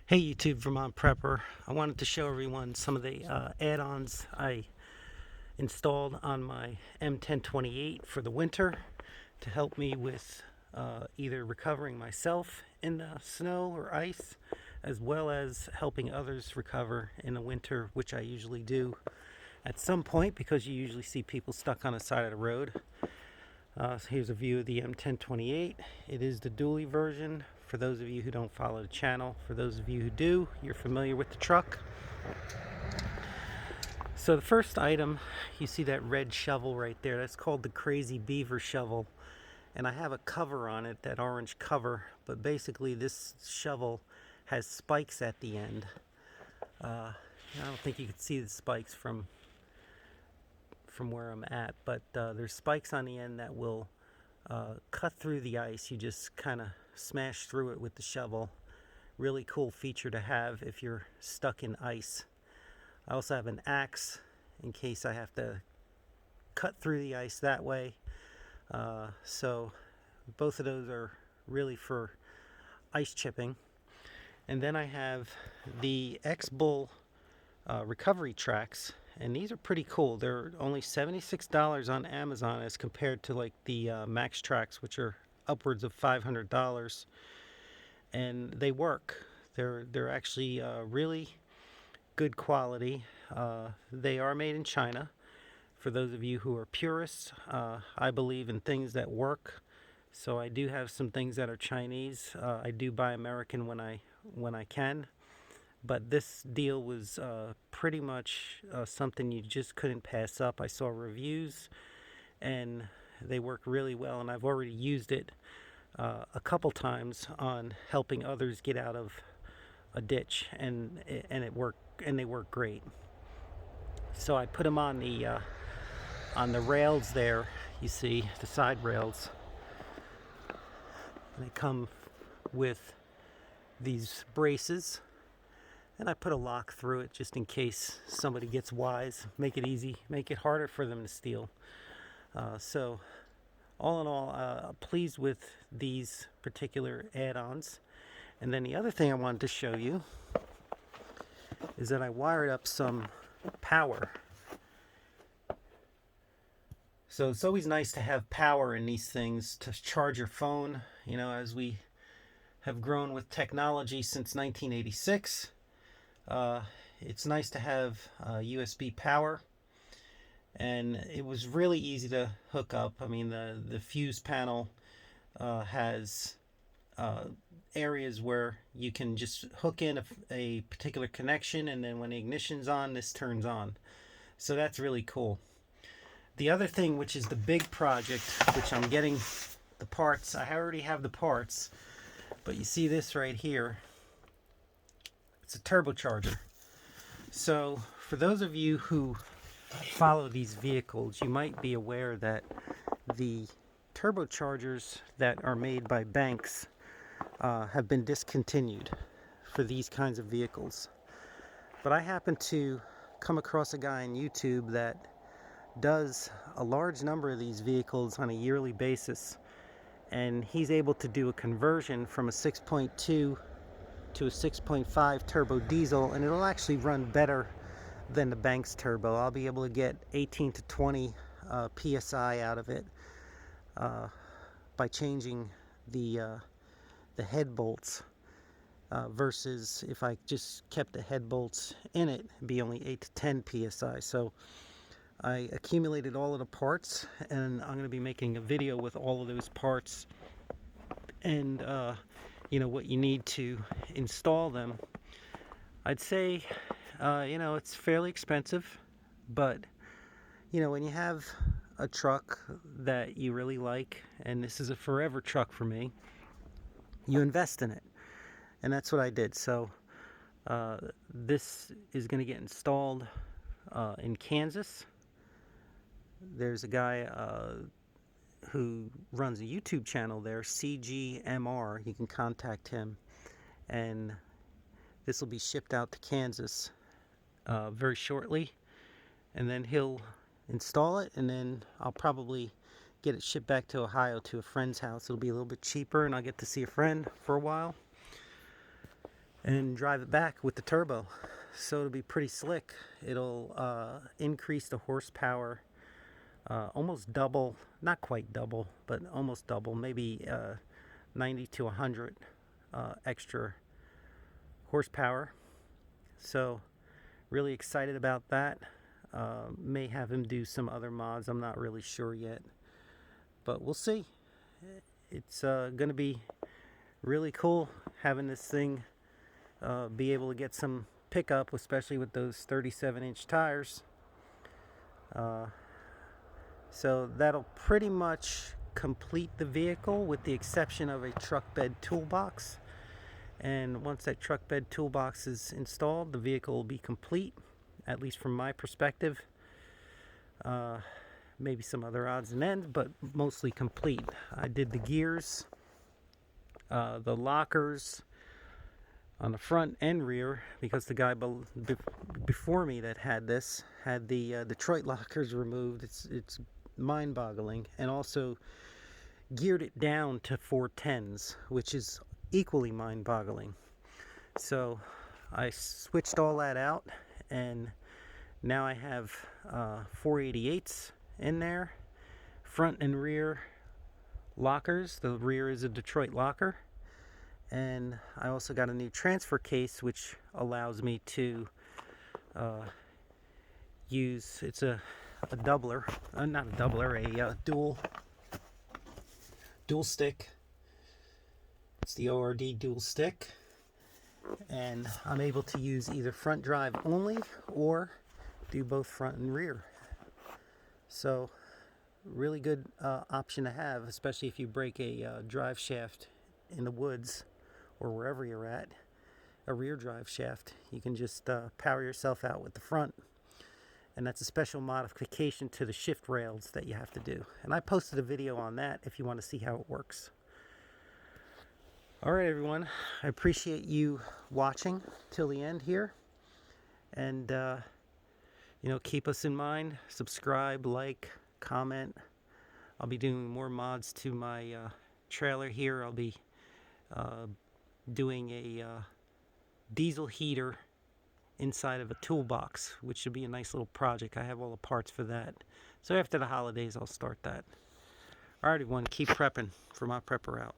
Hey YouTube Vermont Prepper. I wanted to show everyone some of the add-ons I installed on my M1028 for the winter to help me with either recovering myself in the snow or ice, as well as helping others recover in the winter, which I usually do at some point because you usually see people stuck on the side of the road. So here's a view of the M1028. It is the dually version. For those of you who don't follow the channel, for those of you who do, you're familiar with the truck. So the first item, you see that red shovel right there. That's called the Crazy Beaver shovel. And I have a cover on it, that orange cover. But basically this shovel has spikes at the end. I don't think you can see the spikes from where I'm at, but there's spikes on the end that will cut through the ice. You just kind of smash through it with the shovel. Really cool feature to have if you're stuck in ice. I also have an axe in case I have to cut through the ice that way. So both of those are really for ice chipping. And then I have the Xbull recovery tracks, and these are pretty cool. They're only $76 on Amazon as compared to like the Max Tracks, which are upwards of $500, and they work. They're actually really good quality. They are made in China. For those of you who are purists, I believe in things that work, so I do have some things that are Chinese. I do buy American when I can. But this deal was pretty much something you just couldn't pass up. I saw reviews and they work really well, and I've already used it a couple times on helping others get out of a ditch, and they work great. So I put them on the rails there. You see the side rails, and they come with these braces. And I put a lock through it just in case somebody gets wise. Make it easy, make it harder for them to steal. So all in all, pleased with these particular add-ons. And then the other thing I wanted to show you is that I wired up some power. So it's always nice to have power in these things to charge your phone. You know, as we have grown with technology since 1986. It's nice to have USB power, and it was really easy to hook up. I mean, the fuse panel has areas where you can just hook in a particular connection, and then when the ignition's on, this turns on. So that's really cool. The other thing, which is the big project, which I'm getting the parts, I already have the parts, but you see this right here. It's a turbocharger. So for those of you who follow these vehicles, you might be aware that the turbochargers that are made by Banks have been discontinued for these kinds of vehicles. But I happen to come across a guy on YouTube that does a large number of these vehicles on a yearly basis, and he's able to do a conversion from a 6.2 to a 6.5 turbo diesel, and it'll actually run better than the Banks turbo. I'll be able to get 18 to 20 psi out of it by changing the head bolts versus if I just kept the head bolts in it, it'd be only 8 to 10 psi. So I accumulated all of the parts, and I'm going to be making a video with all of those parts and you know, what you need to install them. I'd say you know, it's fairly expensive, but you know, when you have a truck that you really like, and this is a forever truck for me, you invest in it, and that's what I did. So this is going to get installed in Kansas. There's a guy who runs a YouTube channel there, CGMR. You can contact him, and this will be shipped out to Kansas very shortly, and then he'll install it, and then I'll probably get it shipped back to Ohio to a friend's house. It'll be a little bit cheaper, and I'll get to see a friend for a while. and drive it back with the turbo. So it'll be pretty slick. It'll increase the horsepower almost double, not quite double, but almost double, maybe 90 to 100 extra horsepower. So really excited about that. May have him do some other mods, I'm not really sure yet, but we'll see. It's gonna be really cool having this thing be able to get some pickup, especially with those 37-inch tires. So that'll pretty much complete the vehicle with the exception of a truck bed toolbox. And once that truck bed toolbox is installed, the vehicle will be complete, at least from my perspective. Maybe some other odds and ends, but mostly complete. I did the gears, the lockers on the front and rear, because the guy before me that had this had the Detroit lockers removed. It's mind-boggling. And also geared it down to 410s, which is equally mind-boggling. So I switched all that out, and now I have 488s in there, front and rear lockers. The rear is a Detroit locker, and I also got a new transfer case which allows me to use, it's a doubler, not a doubler, a dual stick. It's the ORD dual stick, and I'm able to use either front drive only or do both front and rear. So really good option to have, especially if you break a drive shaft in the woods or wherever you're at, a rear drive shaft. You can just power yourself out with the front, and that's a special modification to the shift rails that you have to do. And I posted a video on that if you want to see how it works. Alright everyone, I appreciate you watching till the end here, and you know, keep us in mind, subscribe, like, comment. I'll be doing more mods to my trailer here. I'll be doing a diesel heater inside of a toolbox, which should be a nice little project. I have all the parts for that. So after the holidays, I'll start that. Alright everyone, keep prepping for my prepper out.